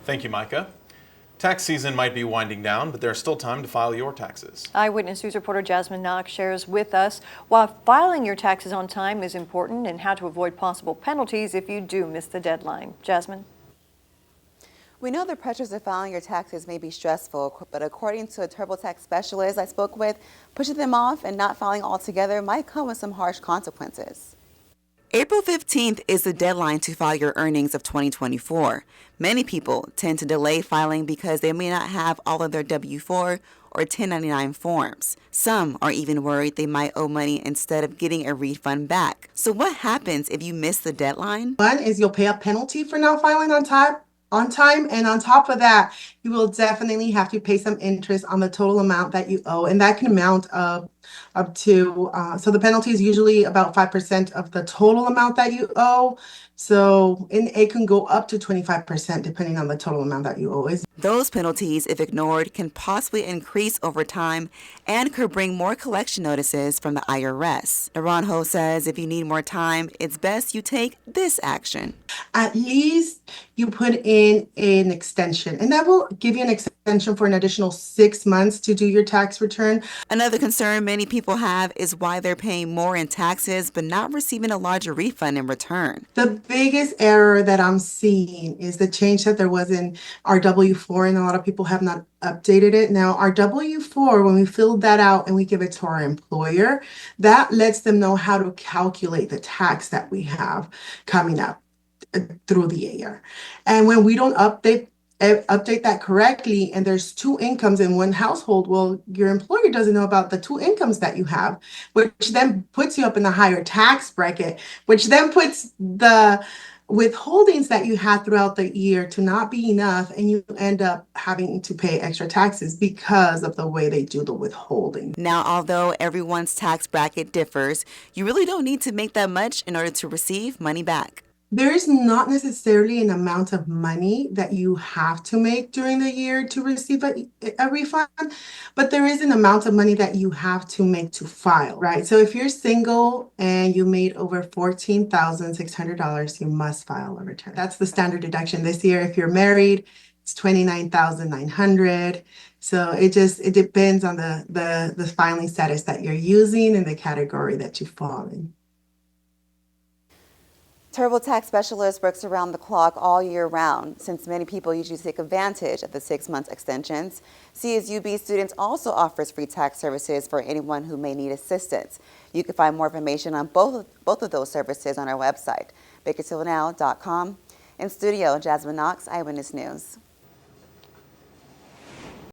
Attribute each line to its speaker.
Speaker 1: Thank you, Micah. Tax season might be winding down, but there's still time to file your taxes.
Speaker 2: Eyewitness News reporter Jasmine Knox shares with us why filing your taxes on time is important and how to avoid possible penalties if you do miss the deadline. Jasmine?
Speaker 3: We know the pressures of filing your taxes may be stressful, but according to a TurboTax specialist I spoke with, pushing them off and not filing altogether might come with some harsh consequences. April 15th is the deadline to file your earnings of 2024. Many people tend to delay filing because they may not have all of their W-4 or 1099 forms. Some are even worried they might owe money instead of getting a refund back. So what happens if you miss the deadline?
Speaker 4: One is you'll pay a penalty for not filing on time, and on top of that, you will definitely have to pay some interest on the total amount that you owe, and that can amount up to so the penalty is usually about 5% of the total amount that you owe. So it can go up to 25% depending on the total amount that you owe.
Speaker 3: Those penalties, if ignored, can possibly increase over time and could bring more collection notices from the IRS. Naranjo says if you need more time, it's best you take this action.
Speaker 4: At least you put in an extension, and that will give you an extension for an additional 6 months to do your tax return.
Speaker 3: Another concern many people have is why they're paying more in taxes but not receiving a larger refund in return.
Speaker 4: The biggest error that I'm seeing is the change that there was in our W-4, and a lot of people have not updated it. Now, our W-4, when we fill that out and we give it to our employer, that lets them know how to calculate the tax that we have coming up through the year. And when we don't update that correctly, and there's two incomes in one household, well, your employer doesn't know about the two incomes that you have, which then puts you up in the higher tax bracket, which then puts the withholdings that you had throughout the year to not be enough, and you end up having to pay extra taxes because of the way they do the withholding.
Speaker 3: Now, although everyone's tax bracket differs, you really don't need to make that much in order to receive money back.
Speaker 4: There is not necessarily an amount of money that you have to make during the year to receive a refund, but there is an amount of money that you have to make to file, right? So if you're single and you made over $14,600, you must file a return. That's the standard deduction this year. If you're married, it's $29,900. So it depends on the filing status that you're using and the category that you fall in.
Speaker 3: TurboTax specialist works around the clock all year round. Since many people usually take advantage of the 6-month extensions, CSUB Students also offers free tax services for anyone who may need assistance. You can find more information on both of those services on our website, BakersfieldNow.com. In studio, Jasmine Knox, Eyewitness News.